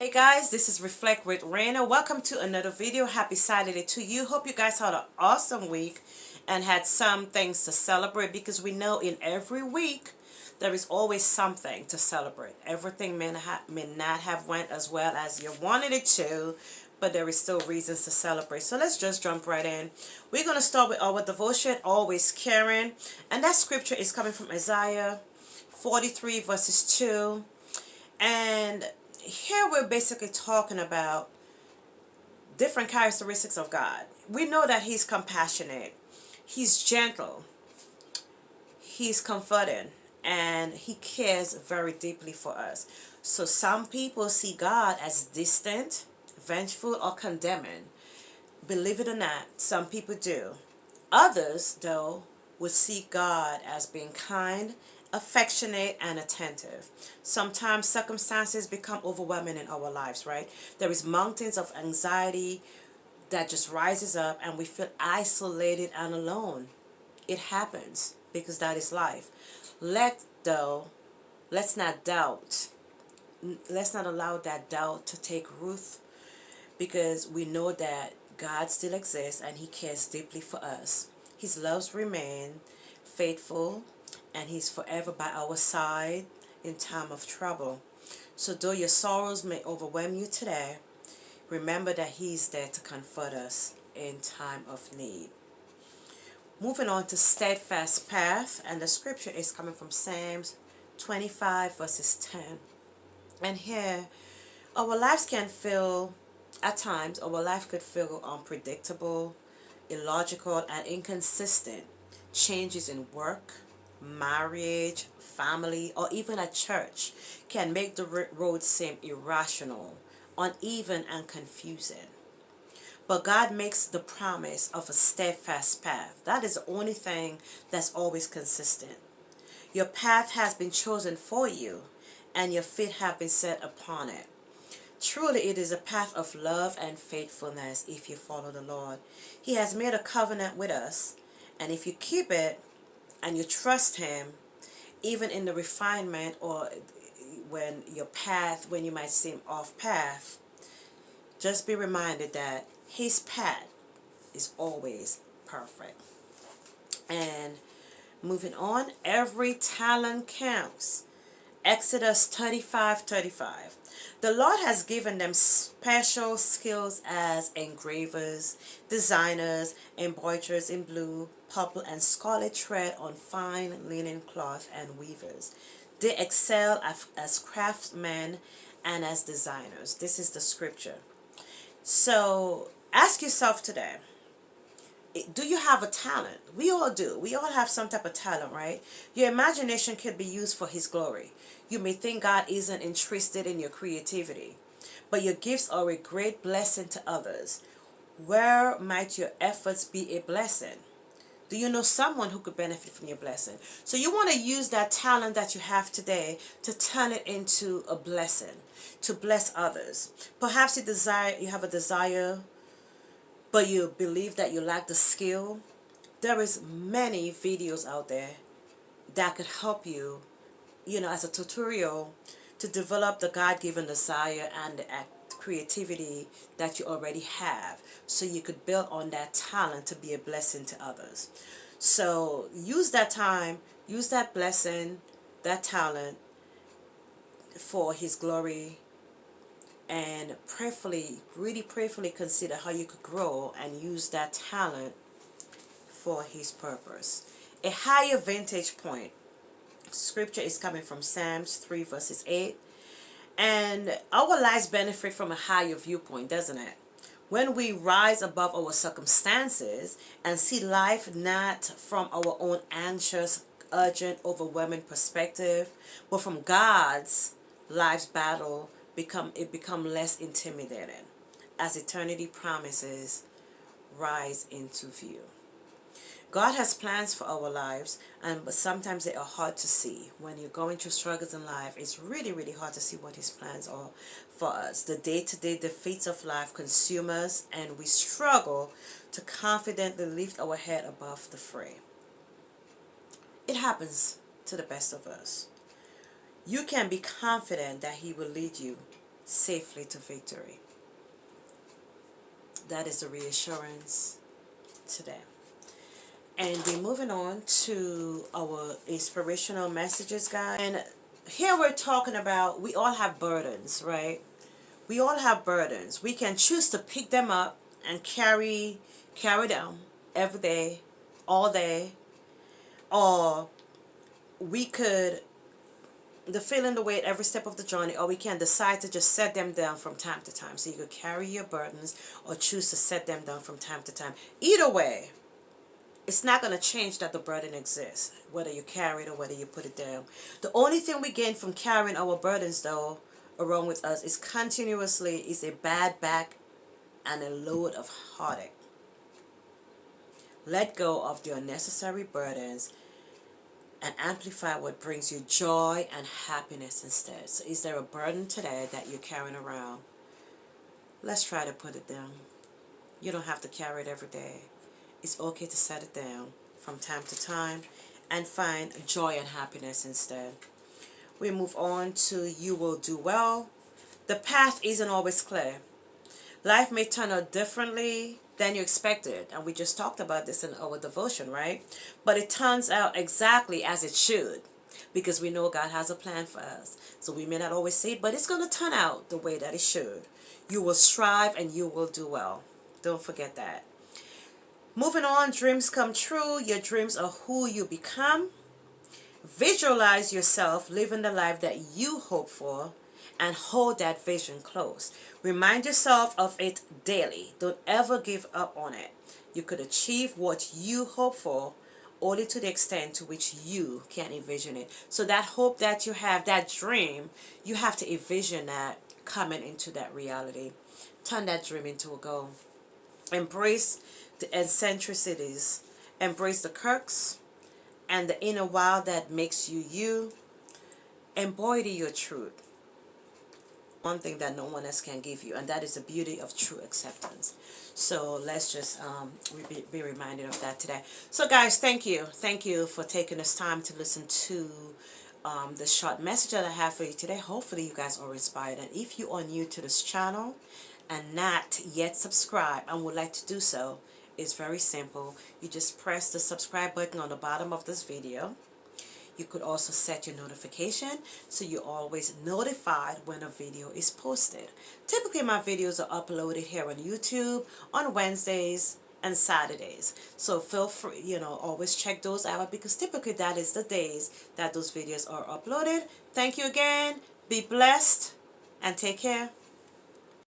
Hey guys, this is Reflect with Raina. Welcome to another video. Happy Saturday to you. Hope you guys had an awesome week and had some things to celebrate, because we know in every week there is always something to celebrate. Everything may not have went as well as you wanted it to, but there is still reasons to celebrate. So let's just jump right in. We're going to start with our devotion, Always Caring. And that scripture is coming from Isaiah 43 verses 2. And here we're basically talking about different characteristics of God. We know that He's compassionate, He's gentle, He's comforting, and He cares very deeply for us. So some people see God as distant, vengeful, or condemning. Believe it or not, some people do. Others, though, would see God as being kind, affectionate, and attentive. Sometimes circumstances become overwhelming in our lives, right? There is mountains of anxiety that just rises up, and we feel isolated and alone. It happens because that is life. Let's not doubt. Let's not allow that doubt to take root, because we know that God still exists and He cares deeply for us. His loves remain faithful, and He's forever by our side in time of trouble. So though your sorrows may overwhelm you today, remember that He's there to comfort us in time of need. Moving on to steadfast path, and the scripture is coming from Psalms 25 verses 10. And here, our lives can feel, at times, our life could feel unpredictable, illogical, and inconsistent. Changes in work, marriage, family, or even at church can make the road seem irrational, uneven, and confusing. But God makes the promise of a steadfast path. That is the only thing that's always consistent. Your path has been chosen for you, and your feet have been set upon it. Truly, it is a path of love and faithfulness if you follow the Lord. He has made a covenant with us, and if you keep it and you trust Him, even in the refinement or when you might seem off path, just be reminded that His path is always perfect. And moving on, every talent counts. Exodus 35:35. The Lord has given them special skills as engravers, designers, embroiderers in blue, purple, and scarlet thread on fine linen cloth, and weavers. They excel as craftsmen and as designers. This is the scripture. So ask yourself today, do you have a talent? We all do. We all have some type of talent, right? Your imagination could be used for His glory. You may think God isn't interested in your creativity, but your gifts are a great blessing to others. Where might your efforts be a blessing? Do you know someone who could benefit from your blessing? So you want to use that talent that you have today to turn it into a blessing, to bless others. Perhaps you have a desire, but you believe that you lack the skill. There is many videos out there that could help you, as a tutorial to develop the God-given desire and the creativity that you already have, so you could build on that talent to be a blessing to others. So use that time, use that blessing, that talent for His glory, and really prayerfully consider how you could grow and use that talent for His purpose. A higher vantage point. Scripture is coming from Psalms 3 verses 8. And our lives benefit from a higher viewpoint, doesn't it? When we rise above our circumstances and see life not from our own anxious, urgent, overwhelming perspective, but from God's life's battle, become less intimidating as eternity promises rise into view. God has plans for our lives, but sometimes they are hard to see. When you're going through struggles in life, it's really, really hard to see what His plans are for us. The day-to-day defeats of life consume us, and we struggle to confidently lift our head above the fray. It happens to the best of us. You can be confident that He will lead you safely to victory. That is the reassurance today. And we're moving on to our inspirational messages, guys. And here we're talking about, we all have burdens, right? We all have burdens. We can choose to pick them up and carry them every day, all day. Or we could feeling the weight every step of the journey, or we can decide to just set them down from time to time. So you could carry your burdens or choose to set them down from time to time. Either way, it's not going to change that the burden exists, whether you carry it or whether you put it down. The only thing we gain from carrying our burdens, though, around with us is a bad back and a load of heartache. Let go of the unnecessary burdens and amplify what brings you joy and happiness instead. So is there a burden today that you're carrying around? Let's try to put it down. You don't have to carry it every day. It's okay to set it down from time to time and find joy and happiness instead. We move on to you will do well. The path isn't always clear. Life may turn out differently than you expected, and we just talked about this in our devotion, right? But it turns out exactly as it should, because we know God has a plan for us. So we may not always see it, but it's going to turn out the way that it should. You will strive and you will do well. Don't forget that. Moving on, dreams come true. Your dreams are who you become. Visualize yourself living the life that you hope for and hold that vision close. Remind yourself of it daily. Don't ever give up on it. You could achieve what you hope for only to the extent to which you can envision it. So that hope that you have, that dream, you have to envision that coming into that reality. Turn that dream into a goal. Embrace the eccentricities. Embrace the quirks and the inner wild that makes you you. Embody your truth. One thing that no one else can give you, and that is the beauty of true acceptance. So let's just be reminded of that today. So guys, thank you for taking this time to listen to the short message that I have for you today. Hopefully you guys are inspired, and if you are new to this channel and not yet subscribed and would like to do so, it's very simple. You just press the subscribe button on the bottom of this video. You could also set your notification so you're always notified when a video is posted. Typically my videos are uploaded here on YouTube on Wednesdays and Saturdays. So feel free, always check those out, because typically that is the days that those videos are uploaded. Thank you again. Be blessed and take care.